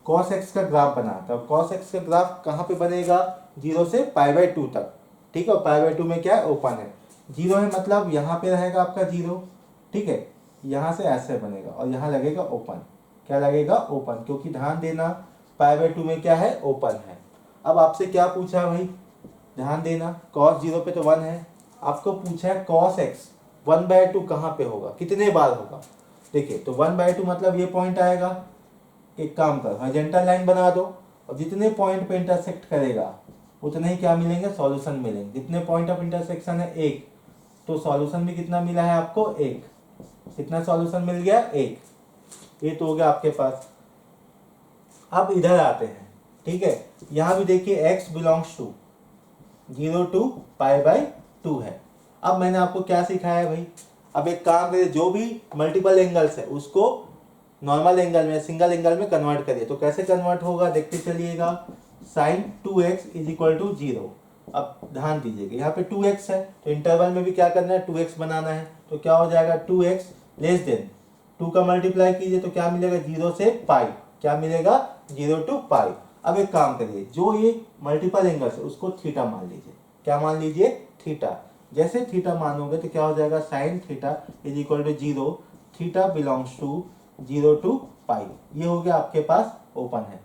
cos x का ग्राफ बनाता है। cos x का ग्राफ कहाँ पे बनेगा, 0 से π/2 तक, ठीक है। π/2 में क्या है, ओपन है, 0 है मतलब यहाँ पे रहेगा आपका 0, ठीक है। यहाँ से ऐसे बनेगा और यहाँ लगेगा ओपन, क्या लगेगा ओपन, क्योंकि ध्यान देना π/2 में क्या है, ओपन है। अब आपसे क्या पूछा है भाई, ध्यान देना cos 0 पे तो 1 है, आपको पूछा है cos x 1/2 कहाँ पे होगा, कितने बार होगा। देखिए तो 1/2 मतलब ये पॉइंट आएगा, एक काम कर हॉरिजॉन्टल लाइन बना दो और जितने पॉइंट पे इंटरसेक्ट करेगा उतने ही क्या मिलेंगे, सॉल्यूशन मिलेंगे। जितने पॉइंट ऑफ इंटरसेक्शन है एक, तो सॉल्यूशन भी कितना मिला है आपको, एक। कितना सॉल्यूशन मिल गया, एक। ये तो हो गया आपके पास। अब इधर आते हैं, ठीक है। यहाँ भी देखिए x बिलोंग्स टू 0 to π/2 है। अब मैंने आपको क्या सिखाया है भाई, अब एक काम करिए, जो भी मल्टीपल एंगल्स है उसको नॉर्मल एंगल में, सिंगल एंगल में कन्वर्ट करिए। तो कैसे कन्वर्ट होगा देखते चलिएगा, sin 2x is equal to 0। अब ध्यान दीजिएगा यहाँ पे 2x है, तो इंटरवल में भी क्या करना है, 2x बनाना है। तो क्या हो जाएगा, 2x लेस देन 2 का मल्टीप्लाई कीजिए तो क्या मिलेगा, 0 से पाई, क्या मिलेगा 0 to π। अब एक काम करिए, जो ये मल्टीपल एंगल्स है उसको थीटा मान लीजिए, क्या मान लीजिए, थीटा। जैसे थीटा मानोगे तो क्या हो जाएगा, sine theta is equal to 0, theta belongs to 0 to π। ये हो गया आपके पास ओपन है।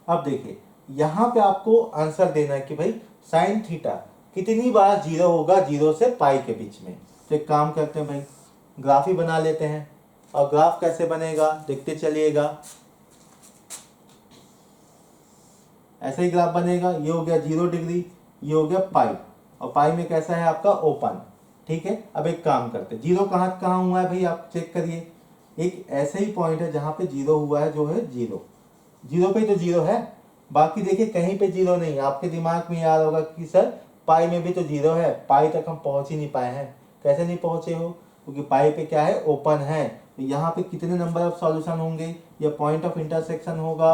अब देखिए यहाँ पे आपको आंसर देना है कि भाई साइन थीटा कितनी बार 0 होगा 0 से पाई के बीच में। तो एक काम करते हैं भाई, ग्राफ ही बना लेते हैं। और ग्राफ कैसे बनेगा देखते चलिएगा, ऐसे ही ग्राफ बनेगा। ये हो गया 0 डिग्री, ये हो गया पाई, और पाई में कैसा है आपका ओपन, ठीक है। अब एक काम करते हैं, 0 कहाँ कहाँ हुआ है भाई, आप चेक करिए। एक ऐसे ही पॉइंट है जहाँ पे 0 हुआ है, जो है 0 पे तो 0 है, बाकी देखिए कहीं पे 0 नहीं है। आपके दिमाग में याद होगा कि सर पाई में भी तो 0 है, पाई तक हम पहुंच ही नहीं पाए हैं। कैसे नहीं पहुंचे हो, क्योंकि पाई पे क्या है, ओपन है। तो यहाँ पे कितने नंबर ऑफ सॉल्यूशन होंगे, या पॉइंट ऑफ इंटरसेक्शन होगा,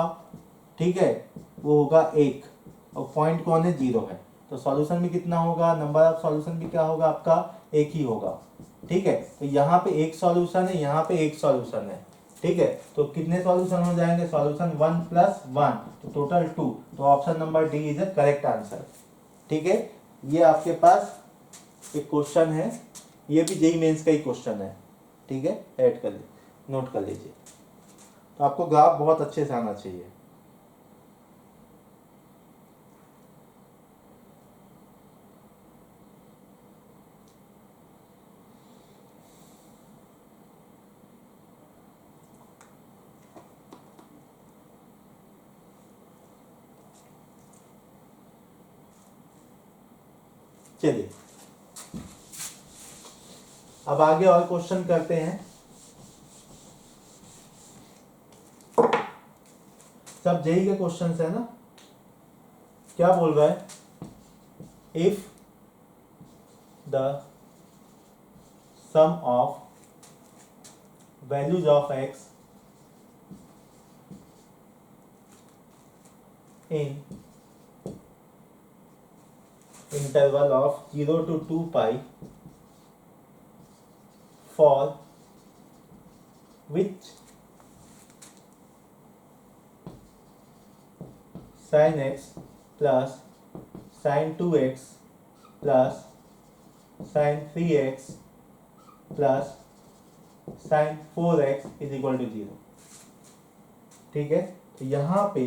ठीक है, वो होगा 1, और पॉइंट कौन है, 0 है। तो सॉल्यूशन भी कितना होगा, नंबर ऑफ सॉल्यूशन भी क्या होगा आपका, 1 ही होगा, ठीक है। तो यहाँ पे एक सॉल्यूशन है, यहाँ पे एक सॉल्यूशन है, ठीक है। तो कितने सॉल्यूशन हो जाएंगे, सॉल्यूशन 1 + 1, तो टोटल 2। तो option number D is the correct answer, ठीक है। ये आपके पास एक क्वेश्चन है, ये भी जेईई मेंस का ही क्वेश्चन है, ठीक है। ऐड कर लीजिए, नोट कर लीजिए। तो आपको ग्राफ बहुत अच्छे से आना चाहिए। चलिए अब आगे और क्वेश्चन करते हैं। सब जेईई के क्वेश्चन है ना। क्या बोल रहा है, if the sum of values of x in interval of 0 to 2 pi for which sin x plus sin 2x plus sin 3x plus sin 4x is equal to 0, ठीक है। तो यहाँ पे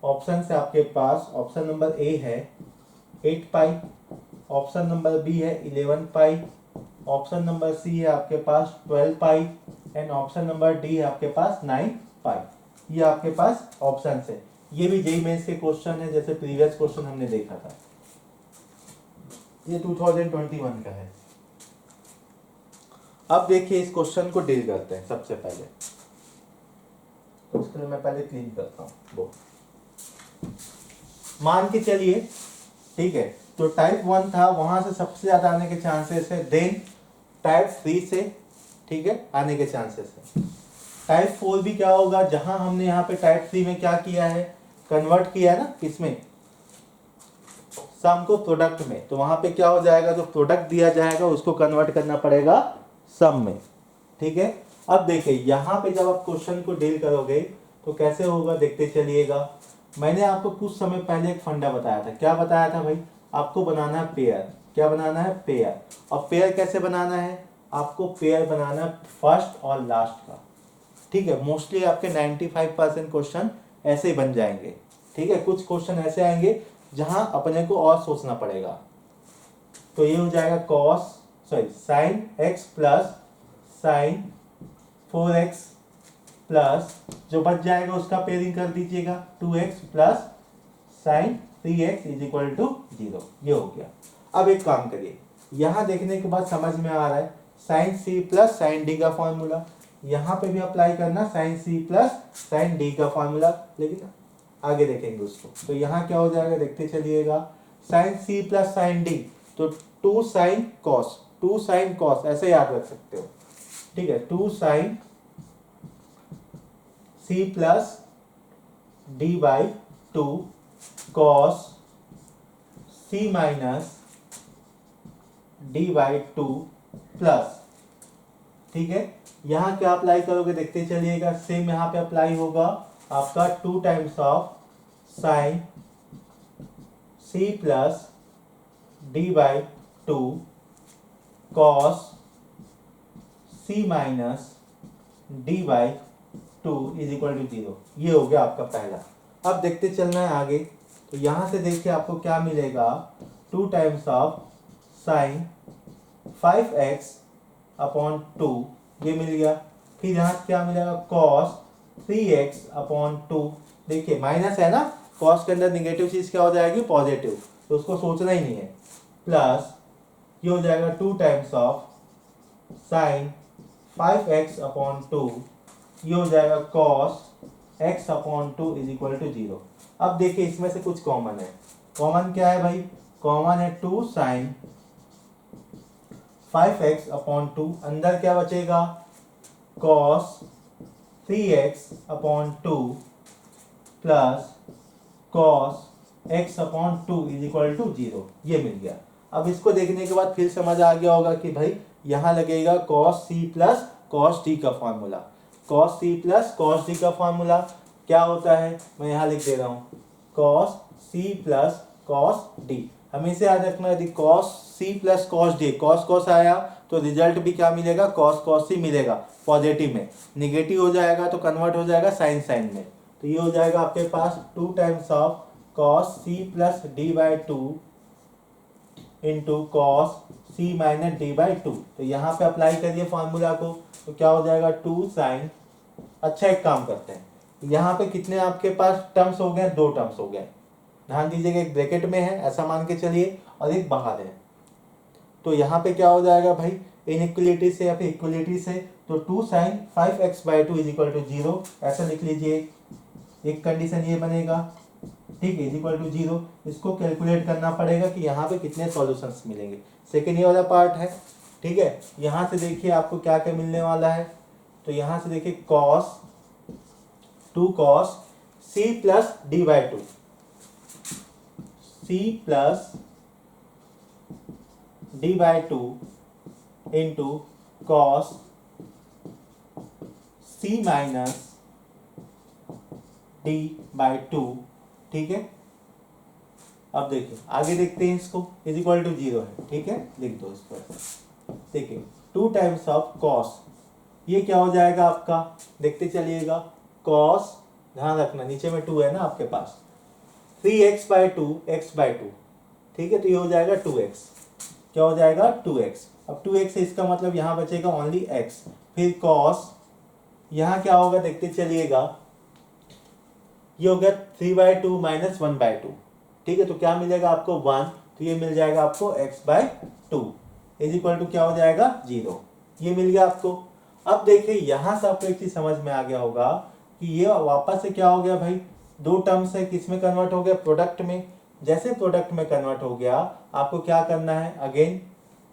ऑप्शन से आपके पास ऑप्शन नंबर ए है 8 पाई, option number B है 11 पाई, option number C है आपके पास 12 पाई, एंड ऑप्शन नंबर डी है आपके पास 9 पाई। ये आपके पास ऑप्शन है। ये भी जेईई मेंस के क्वेश्चन है, जैसे प्रीवियस क्वेश्चन हमने देखा था। ये 2021 का है। अब देखिए इस क्वेश्चन को डील करते हैं। सबसे पहले तो उसके लिए मैं पहले क्लीन करता हूँ वो, मान के चलिए, ठीक है। तो टाइप 1 था, वहां से सबसे ज्यादा आने के चांसेस है, देन टाइप 3 से ठीक है, आने के चांसेस है। टाइप 4 भी क्या होगा, जहां हमने यहाँ पे टाइप 3 में क्या किया है, कन्वर्ट किया है ना किसमें, सम को प्रोडक्ट में, तो वहां पे क्या हो जाएगा, जो प्रोडक्ट दिया जाएगा उसको कन्वर्ट करना पड़ेगा सम में। ठीक है, अब देखिए यहाँ पे जब आप क्वेश्चन को डील करोगे तो कैसे होगा, देखते चलिएगा। मैंने आपको कुछ समय पहले एक फंडा बताया था, क्या बताया था भाई, आपको बनाना है पेयर। क्या बनाना है, पेयर। और पेयर कैसे बनाना है, आपको पेयर बनाना है फर्स्ट और लास्ट का। ठीक है, मोस्टली आपके 95% क्वेश्चन ऐसे ही बन जाएंगे। ठीक है, कुछ क्वेश्चन ऐसे आएंगे जहां अपने को और सोचना पड़ेगा। तो ये हो जाएगा sine x plus sine 4x plus जो बच जाएगा उसका पेयरिंग कर दीजिएगा 2x plus sine 3x is equal to 0। ये हो गया। अब एक काम करिए, यहां देखने के बाद समझ में आ रहा है sine c plus sine d का फॉर्मूला, यहाँ पे भी अप्लाई करना sine c plus sine d का फॉर्मूला, लेकिन आगे देखेंगे उसको। तो यहाँ क्या हो जाएगा, देखते चलिएगा, sine c plus sine d, तो 2 साइन कॉस ऐसे याद रख सकते हो। ठीक है, 2 sine c plus d by 2 cos c minus d by 2 plus. ठीक है, यहाँ क्या अप्लाई करोगे, देखते चलिएगा, सेम यहाँ पे अप्लाई होगा आपका 2 times of sine c plus d by 2 cos c minus d by 2 is equal to 0। ये हो गया आपका पहला। अब देखते चलना है आगे, तो यहाँ से देखिए आपको क्या मिलेगा, 2 times of sign 5x upon 2, ये मिल गया। फिर यहाँ क्या मिलेगा, कॉस 3x अपॉन 2, देखिए माइनस है ना, कॉस के अंदर निगेटिव चीज क्या हो जाएगी, पॉजिटिव, तो उसको सोचना ही नहीं है, प्लस ये हो जाएगा 2 times of sign 5x upon 2, ये हो जाएगा cos x upon 2 is equal to 0। अब देखिए इसमें से कुछ कॉमन है, कॉमन क्या है भाई, कॉमन है 2 साइन 5x अपॉन 2, अंदर क्या बचेगा, cos 3x upon 2 plus cos x upon 2 is equal to 0। ये मिल गया। अब इसको देखने के बाद फिर समझ आ गया होगा कि भाई यहाँ लगेगा cos c plus cos d का formula. Cos c plus cos d का फॉर्मूला क्या होता है, मैं यहाँ लिख दे रहा हूँ, cos c plus cos d। हमेशा याद रखना, यदि cos c plus cos d, cos cos आया तो रिजल्ट भी क्या मिलेगा, कॉस कॉस c मिलेगा पॉजिटिव में, निगेटिव हो जाएगा तो कन्वर्ट हो जाएगा साइन साइन में। तो ये हो जाएगा आपके पास 2 times of cos c plus d by 2 into cos c minus d by 2। तो यहाँ पे अप्लाई करिए फॉर्मूला को, तो क्या हो जाएगा 2 साइन। अच्छा एक काम करते हैं, यहाँ पे कितने आपके पास टर्म्स हो गए, 2 टर्म्स हो गए, ध्यान दीजिएगा, एक ब्रैकेट में है ऐसा मान के चलिए और एक बाहर है। तो यहाँ पे क्या हो जाएगा भाई, इनइक्वलिटी से या फिर इक्वलिटी से, तो 2 sine 5x by 2 is equal to 0 ऐसा लिख लीजिए। एक कंडीशन ये बनेगा, ठीक है, इज इक्वल टू 0। इसको कैलकुलेट करना पड़ेगा कि यहाँ पे कितने सॉल्यूशंस मिलेंगे, सेकेंड ये वाला पार्ट है। ठीक है, यहाँ से देखिए आपको क्या क्या मिलने वाला है, तो यहाँ से देखिए cos 2 cos c plus d by 2, c plus d by 2 into cos c minus d by 2। ठीक है, अब देखिए आगे देखते हैं इसको, इज इक्वल टू 0 है। ठीक है, लिख दो इस पर। देखिए 2 टाइम्स ऑफ कॉस, ये क्या हो जाएगा आपका, देखते चलिएगा, कॉस, ध्यान रखना नीचे में 2 है ना आपके पास, 3x बाई 2 x बाई 2। ठीक है, तो ये हो जाएगा 2x, क्या हो जाएगा 2x। अब 2x है, इसका मतलब यहाँ बचेगा ओनली x, फिर कॉस, यहाँ क्या होगा देखते चलिएगा, ये हो गया 3 बाई 2 माइनस 1 बाई 2। ठीक है, तो क्या मिलेगा आपको 1, तो ये मिल जाएगा आपको x by 2 is equal to क्या हो जाएगा 0। ये मिल गया आपको। अब देखिए यहाँ से आपको एक चीज समझ में आ गया होगा कि ये वापस से क्या हो गया भाई, 2 टर्म्स है, किस में कन्वर्ट हो गया, प्रोडक्ट में। जैसे प्रोडक्ट में कन्वर्ट हो गया, आपको क्या करना है, अगेन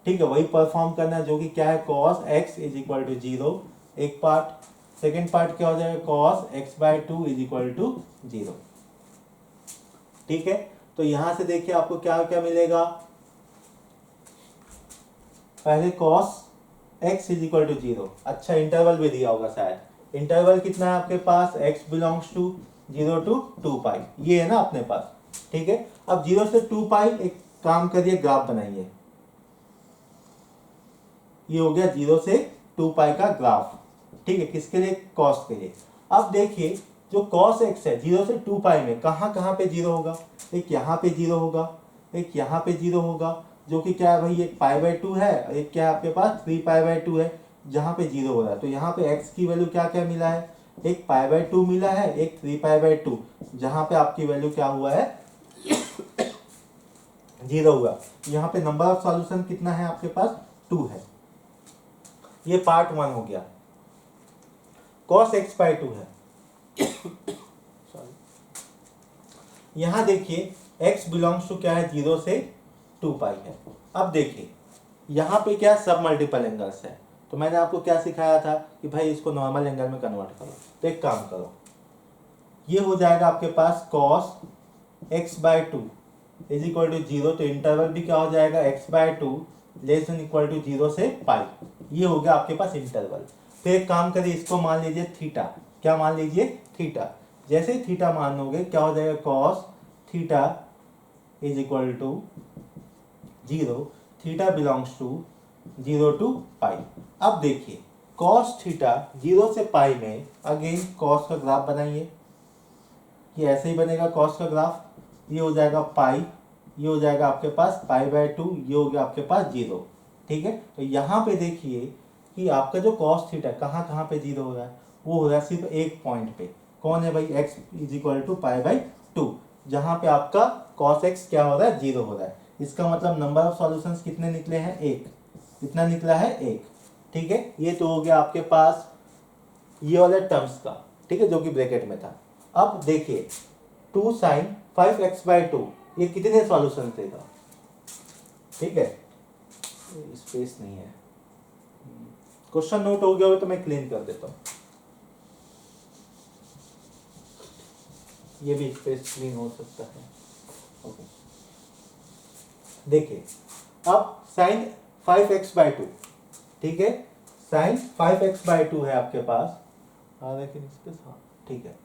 ठीक है, वही परफॉर्म करना है जो कि क्या है cos x is equal to 0 एक पार्ट। सेकेंड पार्ट क्या हो जाएगा cos x by 2 is equal to 0। ठीक है, तो यहां से देखिए आपको क्या क्या मिलेगा। पहले cos x is equal to 0, अच्छा इंटरवल भी दिया होगा शायद। इंटरवल कितना है आपके पास, एक्स बिलोंग्स टू 0 टू 2 पाई, ये है ना अपने पास। ठीक है, अब 0 से 2 पाई एक काम करिए, ग्राफ बनाइए। ये हो गया 0 से 2 पाई का ग्राफ। ठीक है, किसके लिए, कॉस के लिए। अब देखिए जो कॉस एक्स है 0 से 2 पाई में कहाँ कहाँ पे 0 होगा, एक यहाँ पे 0 होगा, एक यहाँ पे 0 होगा, जो कि क्या है भाई, एक पाई बाय 2 है, एक क्या है आपके पास 3 पाई बाय 2 है, जहाँ पे 0 हो रहा है। तो यहाँ पे x की वैल्यू क्या क्या मिला है, एक पाई बाय 2 मिला है, एक 3 पाई बाय 2, जहाँ पे आपकी वैल्यू क्या हुआ है 0 हुआ। यहाँ पे नंबर ऑफ सॉल्यूशन कितना है आपके पास, 2 है। ये पार्ट 1 हो गया। cos x बाय 2 है यहां देखिए x बिलोंग्स टू क्या है 0 से 2 पाई है। अब देखिए यहाँ पे क्या सब मल्टीपल एंगल्स है, तो मैंने आपको क्या सिखाया था कि भाई इसको नॉर्मल एंगल में कन्वर्ट करो। तो एक काम करो, ये हो जाएगा आपके पास cos x by 2 is equal to 0, तो इंटरवल भी क्या हो जाएगा x by 2 less than equal to 0 से पाई, ये हो गया आपके पास इंटरवल। फिर एक काम करिए, इसको मान लीजिए थीटा, क्या मान लीजिए थीटा। जैसे ही थीटा मान लोगे क्या हो जाएगा cos theta is equal to 0, theta belongs to 0 to pi. अब देखिए cos थीटा 0 से पाई में अगेन cos का ग्राफ बनाइए, ये ऐसे ही बनेगा cos का ग्राफ। ये हो जाएगा पाई, ये हो जाएगा आपके पास पाई बाय 2, ये हो गया आपके पास 0। ठीक है, तो यहाँ पे देखिए कि आपका जो cos थीटा कहाँ कहाँ पे 0 हो रहा है, वो हो रहा है सिर्फ एक पॉइंट पे, कौन है भाई x is equal to pi by 2, जहाँ पे आपका cos x क्या हो रहा है 0 हो रहा है। इसका मतलब नंबर ऑफ सॉल्यूशंस कितने निकले हैं, एक, कितना निकला है एक। ठीक है, ये तो हो गया आपके पास ये वाले टर्म्स का, ठीक है, जो कि ब्रैकेट में था। अब देखिए 2 साइन 5x बाय 2 ये कितने सॉल्यूशन देगा। ठीक है, स्पेस नहीं है, क्वेश्चन नोट हो गया हो तो मैं क्लीन कर देता हूं, ये भी स्पेस क्लीन हो सकता है। ओके, देखिए अब साइन 5x बाय 2, ठीक है, साइन 5x बाय 2 है आपके पास, लेकिन स्पेस, हाँ ठीक है,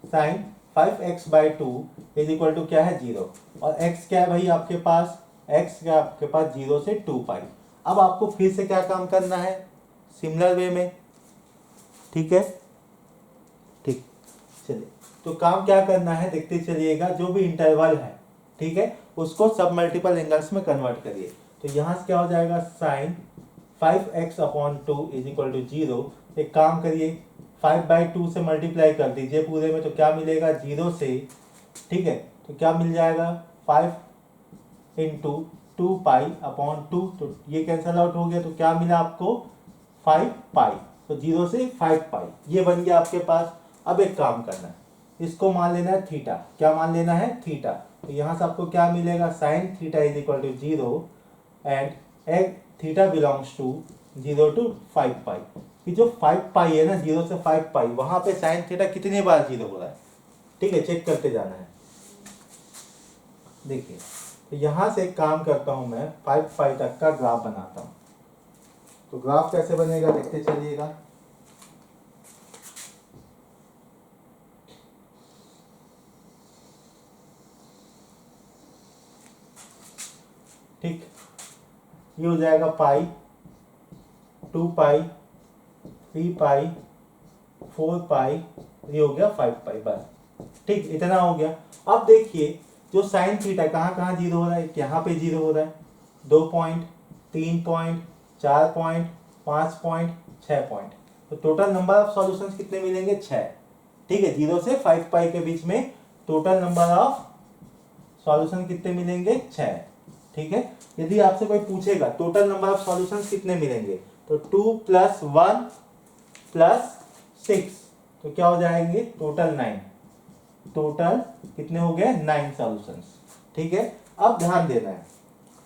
sine 5x by 2 is equal to क्या है 0, और x क्या है भाई आपके पास, x क्या है आपके पास 0 से 2 पाई। अब आपको फिर से क्या काम करना है, सिमिलर वे में। ठीक है, ठीक, चलिए तो काम क्या करना है देखते चलिएगा, जो भी इंटरवल है ठीक है उसको सब मल्टीपल एंगल्स में कन्वर्ट करिए। तो यहाँ से क्या हो जाएगा, sine 5x upon 2 is equal to 0। एक काम करिए 5 बाई 2 से मल्टीप्लाई कर दीजिए पूरे में, तो क्या मिलेगा 0 से, ठीक है, तो क्या मिल जाएगा 5 इंटू 2 पाई अपॉन 2, तो ये कैंसल आउट हो गया, तो क्या मिला आपको 5 पाई, तो 0 से 5 पाई, ये बन गया आपके पास। अब एक काम करना है, इसको मान लेना है थीटा, क्या मान लेना है थीटा, तो यहाँ से आपको क्या मिलेगा, sine theta is equal to 0 and theta belongs to 0 to 5 pi. कि जो 5 पाई है ना, 0 से 5 पाई, वहां पे साइन थीटा कितनी बार 0 हो रहा है, ठीक है, चेक करते जाना है। देखिए तो यहां से एक काम करता हूं मैं, 5 पाई तक का ग्राफ बनाता हूं। तो ग्राफ कैसे बनेगा देखते चलिएगा। ठीक, ये हो जाएगा पाई, 2 पाई, 3 पाई, 4 पाई, ये हो गया 5 पाई, बस ठीक, इतना हो गया। अब देखिए जो साइन थीटा कहाँ कहाँ 0 हो रहा है, यहाँ पे 0 हो रहा है, 2 point, 3 point, 4 point, 5 point, 6 point, तो टोटल नंबर ऑफ सॉल्यूशंस कितने मिलेंगे 6। ठीक है, 0 से 5 पाई के बीच में टोटल नंबर ऑफ सॉल्यूशन कितने मिलेंगे 6। ठीक है, यदि आपसे कोई पूछेगा टोटल नंबर ऑफ सॉल्यूशंस कितने मिलेंगे, तो 2 प्लस 1 प्लस 6, तो क्या हो जाएंगे टोटल 9, टोटल कितने हो गए 9 सॉल्यूशंस। ठीक है, अब ध्यान देना है,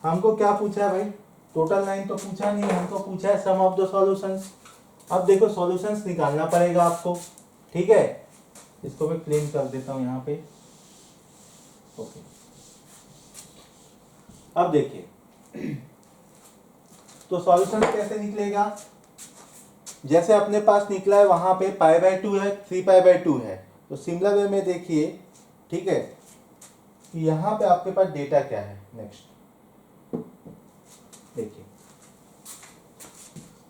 हमको क्या पूछा है भाई, टोटल 9 तो पूछा नहीं, हमको पूछा है सम ऑफ द सॉल्यूशंस। अब देखो सॉल्यूशंस निकालना पड़ेगा आपको, ठीक है। इसको मैं क्लीन कर देता हूं यहाँ पे। ओके, अब देखिए तो सॉल्यूशंस कैसे निकलेगा, जैसे अपने पास निकला है वहां पे π/2 है, 3π/2 है, तो सिमिलर वे में देखिए, ठीक है, यहाँ पे आपके पास डेटा क्या है। नेक्स्ट देखिए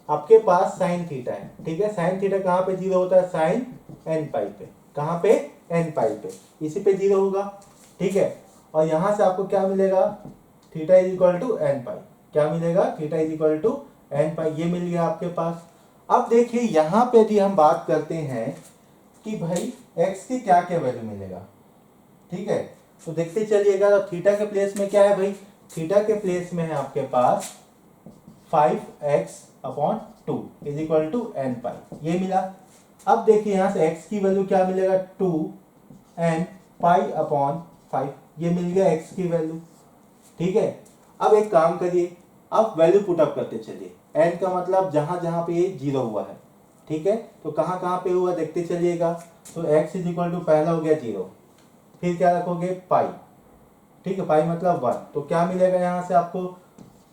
आपके पास साइन थीटा है, ठीक है। साइन थीटा कहाँ पे जीरो होता है, साइन n पाई पे, कहाँ पे, n पाई पे, इसी पे जीरो होगा, ठीक है। और यहां से आपको क्या मिलेगा, theta is equal to N pi, क्या मिलेगा, theta is equal to N pi, ये मिल गया आपके पास। अब देखिए यहाँ पे भी हम बात करते हैं कि भाई x की क्या क्या वैल्यू मिलेगा, ठीक है। तो देखते चलिएगा, तो थीटा के प्लेस में क्या है भाई, थीटा के प्लेस में है आपके पास 5x/2 is equal to N pi, ये मिला। अब देखिए यहाँ से x की वैल्यू क्या मिलेगा, 2n पाई/5, ये मिल गया x की वैल्यू, ठीक है। अब एक काम करिए, अब वैल्यू पुट अप करते चलिए, n का मतलब जहां जहां पे ये जीरो हुआ है, ठीक है, तो कहां कहां पे हुआ देखते चलिएगा। तो x इज इक्वल टू पहला हो गया 0, फिर क्या रखोगे पाई, ठीक है, पाई मतलब 1, तो क्या मिलेगा यहाँ से आपको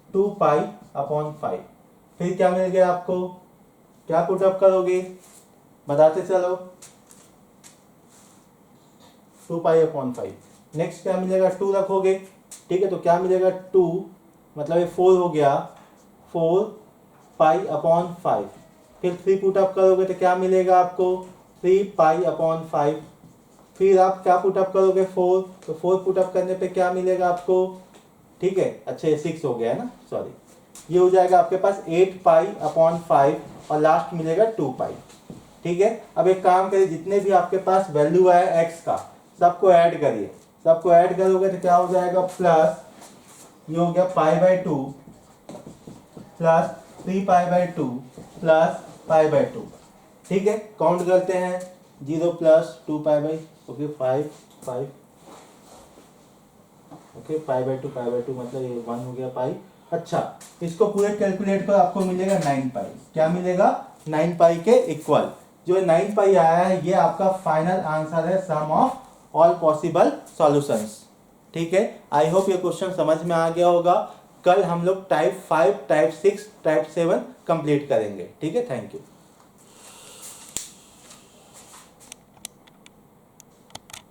2π/5, फिर क्या मिल गया आपको, क्या पुट अप करोगे बताते चलो, 2π/5, नेक्स्ट क्या मिलेगा 2 रखोगे, ठीक है, तो क्या मिलेगा 2 मतलब ये 4 हो गया, 4π/5, फिर 3 पुट अप करोगे तो क्या मिलेगा आपको 3π/5, फिर आप क्या पुट अप करोगे 4, तो 4 पुट अप करने पे क्या मिलेगा आपको, ठीक है, अच्छा ये 6 हो गया है ना, सॉरी, ये हो जाएगा आपके पास 8π/5 और लास्ट मिलेगा 2π, ठीक है। अब एक काम करिए, जितने भी आपके पास वैल्यू है x का सबको ऐड करिए, सबको ऐड करोगे तो क्या हो जाएगा, प्लस ये हो गया π/2 प्लस 3π/2 प्लस π/2, ठीक है। काउंट करते हैं, 0 प्लस 2π/, ओके 5 ओके, π/2 मतलब ये 1 हो गया पाई। अच्छा, इसको पूरे कैलकुलेट कर आपको मिलेगा 9π, क्या मिलेगा 9π के इक्वल, जो 9π आया है ये आपका फाइनल आंसर है सम ऑफ ऑल पॉसिबल सॉल्यूशंस, ठीक है। आई होप ये क्वेश्चन समझ में आ गया होगा। कल हम लोग टाइप 5, टाइप 6, टाइप 7 कंप्लीट करेंगे, ठीक है। Thank you.